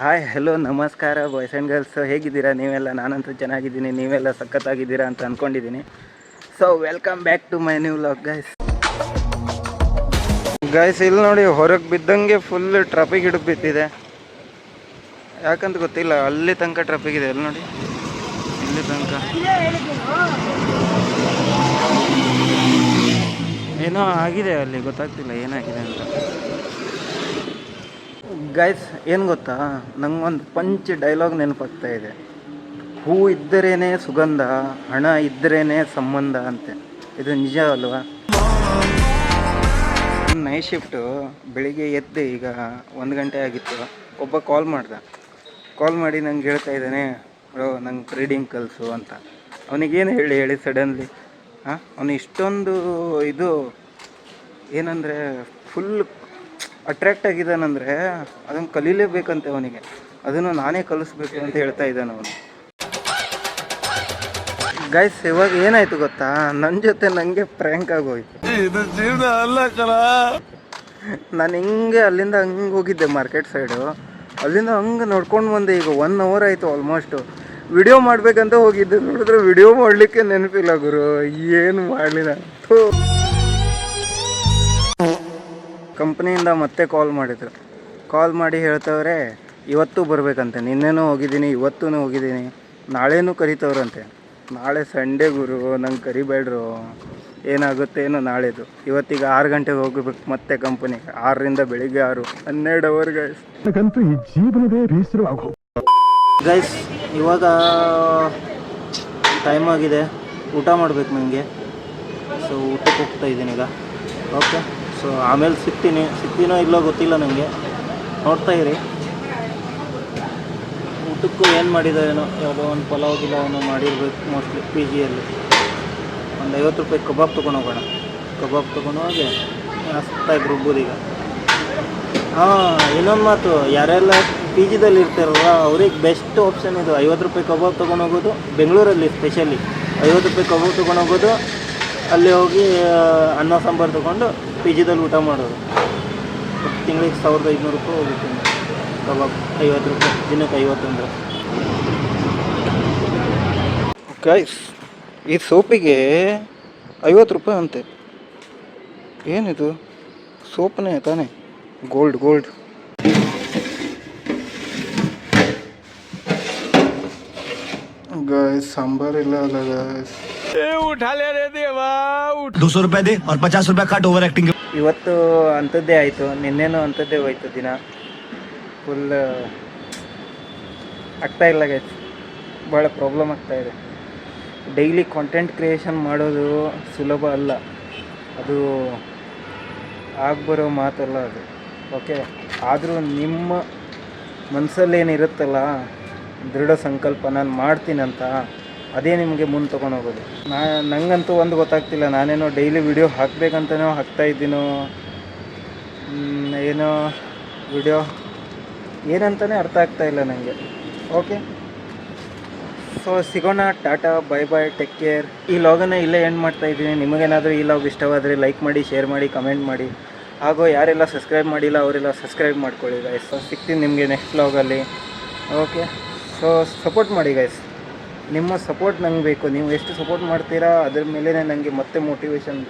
Hi hello ನಮಸ್ಕಾರ boys and girls, ಹೇಗಿದ್ದೀರಾ ನೀವೆಲ್ಲ? ನಾನಂತೂ ಚೆನ್ನಾಗಿದ್ದೀನಿ, ನೀವೆಲ್ಲ ಸಖತ್ತಾಗಿದ್ದೀರಾ ಅಂತ ಅಂದ್ಕೊಂಡಿದ್ದೀನಿ. So welcome back to my new vlog guys. ಇಲ್ಲಿ ನೋಡಿ, ಹೊರಗೆ ಬಿದ್ದಂಗೆ ಫುಲ್ ಟ್ರಾಫಿಕ್ ಹಿಡಿದು ಬಿದ್ದಿದೆ. ಯಾಕಂತ ಗೊತ್ತಿಲ್ಲ, ಅಲ್ಲಿ ತನಕ ಟ್ರಾಫಿಕ್ ಇದೆ. ಅಲ್ಲಿ ನೋಡಿ, ಇಲ್ಲಿ ತನಕ ಏನೋ ಆಗಿದೆ, ಅಲ್ಲಿ ಗೊತ್ತಾಗ್ತಿಲ್ಲ ಏನಾಗಿದೆ ಅಂತ. ಗೈಸ್ ಏನು ಗೊತ್ತಾ, ನಂಗೊಂದು ಪಂಚ್ ಡೈಲಾಗ್ ನೆನಪಾಗ್ತಾ ಇದೆ. ಹೂ ಇದ್ದರೇನೆ ಸುಗಂಧ, ಹಣ ಇದ್ದರೇನೆ ಸಂಬಂಧ ಅಂತೆ. ಇದು ನಿಜ ಅಲ್ವಾ? ನೈಟ್ ಶಿಫ್ಟು, ಬೆಳಿಗ್ಗೆ ಎದ್ದೆ, ಈಗ 1 ಗಂಟೆ ಆಗಿತ್ತು. ಒಬ್ಬ ಕಾಲ್ ಮಾಡಿ ನಂಗೆ ಹೇಳ್ತಾ ಇದ್ದಾನೆ, ಬ್ರೋ ನಂಗೆ ರೀಡಿಂಗ್ ಕಲಿಸು ಅಂತ. ಅವನಿಗೇನು ಹೇಳಿ ಸಡನ್ಲಿ ಅವನು ಇಷ್ಟೊಂದು ಇದು ಏನಂದರೆ ಫುಲ್ ಅಟ್ರ್ಯಾಕ್ಟ್ ಆಗಿದ್ದಾನಂದರೆ ಅದನ್ನು ಕಲೀಲೇಬೇಕಂತೆ ಅವನಿಗೆ. ಅದನ್ನು ನಾನೇ ಕಲಿಸ್ಬೇಕು ಅಂತ ಹೇಳ್ತಾ ಇದ್ದಾನೆ ಅವನು. ಗೈಸ್, ಇವಾಗ ಏನಾಯ್ತು ಗೊತ್ತಾ, ನನ್ನ ಜೊತೆ ನನಗೆ ಪ್ರ್ಯಾಂಕ್ ಆಗೋಯ್ತು. ನಾನು ಹಿಂಗೆ ಅಲ್ಲಿಂದ ಹಂಗೆ ಹೋಗಿದ್ದೆ ಮಾರ್ಕೆಟ್ ಸೈಡು. ಅಲ್ಲಿಂದ ಹಂಗೆ ನೋಡ್ಕೊಂಡು ಬಂದೆ. ಈಗ 1 ಅವರ್ ಆಯಿತು ಆಲ್ಮೋಸ್ಟು. ವಿಡಿಯೋ ಮಾಡಬೇಕಂತ ಹೋಗಿದ್ದೆ, ನೋಡಿದ್ರೆ ವಿಡಿಯೋ ಮಾಡಲಿಕ್ಕೆ ನೆನಪಿಲ್ಲ ಗುರು. ಏನು ಮಾಡಲಿ ನಾನು. ಕಂಪ್ನಿಯಿಂದ ಮತ್ತೆ ಕಾಲ್ ಮಾಡಿ ಹೇಳ್ತವ್ರೆ ಇವತ್ತು ಬರಬೇಕಂತೆ. ನಿನ್ನೆನೂ ಹೋಗಿದ್ದೀನಿ, ಇವತ್ತೂ ಹೋಗಿದ್ದೀನಿ, ನಾಳೆನೂ ಕರಿತವ್ರಂತೆ. ನಾಳೆ ಸಂಡೇ ಗುರು, ನಂಗೆ ಕರಿಬೇಡ್ರು. ಏನಾಗುತ್ತೆ ಏನೋ ನಾಳೆದು. ಇವತ್ತಿಗೆ 6 ಗಂಟೆಗೆ ಹೋಗಬೇಕು ಮತ್ತೆ ಕಂಪ್ನಿಗೆ. 6ರಿಂದ ಬೆಳಿಗ್ಗೆ 6, 12 ಅವರ್ ಗೈಸ್. ಗೈಸ್, ಇವಾಗ ಟೈಮ್ ಆಗಿದೆ, ಊಟ ಮಾಡಬೇಕು ನನಗೆ. ಸೊ ಊಟಕ್ಕೆ ಹೋಗ್ತಾ ಇದ್ದೀನಿ ಈಗ. ಓಕೆ, ಸೊ ಆಮೇಲೆ ಸಿಗ್ತೀನೋ ಇಲ್ಲೋ ಗೊತ್ತಿಲ್ಲ ನನಗೆ, ನೋಡ್ತಾ ಇರಿ. ಊಟಕ್ಕೂ ಏನು ಮಾಡಿದಾರೇನೋ, ಯಾವುದೋ ಒಂದು ಪಲಾವ್ ಗಿಲಾವನ್ನೋ ಮಾಡಿರ್ಬೇಕು ಮೋಸ್ಟ್ಲಿ. ಪಿ ಜಿಯಲ್ಲಿ ಒಂದು 50 ರೂಪಾಯಿ ಕಬಾಬ್ ತೊಗೊಂಡೋಗೋಣ. ಕಬಾಬ್ ತೊಗೊಂಡೋಗಿ ಹಸ್ತಾಗಿ ರುಬ್ಬೋದೀಗ. ಇನ್ನೊಂದು ಮಾತು, ಯಾರೆಲ್ಲ ಪಿ ಜಿದಲ್ಲಿ ಇರ್ತಾರಲ್ಲ ಅವ್ರಿಗೆ ಬೆಸ್ಟ್ ಆಪ್ಷನ್ ಇದು. 50 ರೂಪಾಯಿ ಕಬಾಬ್ ತೊಗೊಂಡೋಗೋದು, ಬೆಂಗಳೂರಲ್ಲಿ ಸ್ಪೆಷಲಿ 50 ರೂಪಾಯಿ ಕಬಾಬ್ ತೊಗೊಂಡೋಗೋದು. ಅಲ್ಲಿ ಹೋಗಿ ಅನ್ನ ಸಾಂಬಾರು ತೊಗೊಂಡು ಪಿ ಜಿದಲ್ಲಿ ಊಟ ಮಾಡೋದು. ತಿಂಗಳಿಗೆ 1500 ರೂಪಾಯಿ ಹೋಗುತ್ತೆ ಕಬಾಬ್. 50 ರೂಪಾಯಿ ದಿನಕ್ಕೆ, 50 ಅಂದರೆ. ಗೈಸ್, ಈ ಸೋಪಿಗೆ 50 ರೂಪಾಯಿ ಅಂತೆ. ಏನಿದು ಸೋಪನೇ ತಾನೇ? ಗೋಲ್ಡ್ ಗೈಸ್, ಸಾಂಬಾರಿಲ್ಲ ಅಲ್ಲ ಗೈಸ್. उठा ले रे देवा, 200 रुपए दे और 50 रुपए कट ओवर एक्टिंग. ಇವತ್ತು ಅಂಥದ್ದೇ ಆಯಿತು, ನಿನ್ನೆನೂ ಅಂಥದ್ದೇ ಹೋಯ್ತು ದಿನ. ಫುಲ್ ಆಗ್ತಾಯಿಲ್ಲ ಗೈಸ್, ಭಾಳ ಪ್ರಾಬ್ಲಮ್ ಆಗ್ತಾಯಿದೆ. ಡೈಲಿ ಕಾಂಟೆಂಟ್ ಕ್ರಿಯೇಷನ್ ಮಾಡೋದು ಸುಲಭ ಅಲ್ಲ, ಅದು ಆಗ್ಬರೋ ಮಾತಲ್ಲ ಅದು. ಓಕೆ, ಆದರೂ ನಿಮ್ಮ ಮನಸ್ಸಲ್ಲೇನಿರುತ್ತಲ್ಲ ದೃಢ ಸಂಕಲ್ಪ, ನಾನು ಮಾಡ್ತೀನಂತ, ಅದೇ ನಿಮಗೆ ಮುಂದೆ ತೊಗೊಂಡೋಗೋದು. ನಂಗಂತೂ ಒಂದು ಗೊತ್ತಾಗ್ತಿಲ್ಲ, ನಾನೇನೋ ಡೈಲಿ ವಿಡಿಯೋ ಹಾಕಬೇಕಂತನೋ ಹಾಕ್ತಾಯಿದ್ದೀನೋ ಏನೋ ವಿಡಿಯೋ ಏನಂತಲೇ ಅರ್ಥ ಆಗ್ತಾಯಿಲ್ಲ ನನಗೆ. ಓಕೆ, ಸೊ ಸಿಗೋಣ. Tata, bye bye, take care. ಈ ಲಾಗನ್ನು ಇಲ್ಲೇ ಎಂಡ್ ಮಾಡ್ತಾಯಿದ್ದೀನಿ. ನಿಮಗೇನಾದರೂ ಈ ಲಾಗ್ ಇಷ್ಟವಾದರೆ ಲೈಕ್ ಮಾಡಿ, ಶೇರ್ ಮಾಡಿ, ಕಮೆಂಟ್ ಮಾಡಿ. ಹಾಗೂ ಯಾರೆಲ್ಲ ಸಬ್ಸ್ಕ್ರೈಬ್ ಮಾಡಿಲ್ಲ ಅವರೆಲ್ಲ ಸಬ್ಸ್ಕ್ರೈಬ್ ಮಾಡ್ಕೊಳ್ಳಿ ಗೈಸ್. ಸಿಗ್ತೀನಿ ನಿಮಗೆ ನೆಕ್ಸ್ಟ್ ಲಾಗಲ್ಲಿ. ಓಕೆ, ಸೊ ಸಪೋರ್ಟ್ ಮಾಡಿ ಗೈಸ್. ನಿಮ್ಮ ಸಪೋರ್ಟ್ ನಂಗೆ ಬೇಕು. ನೀವು ಎಷ್ಟು ಸಪೋರ್ಟ್ ಮಾಡ್ತೀರಾ ಅದ್ರ ಮೇಲೆ ನನಗೆ ಮತ್ತೆ ಮೋಟಿವೇಶನ್.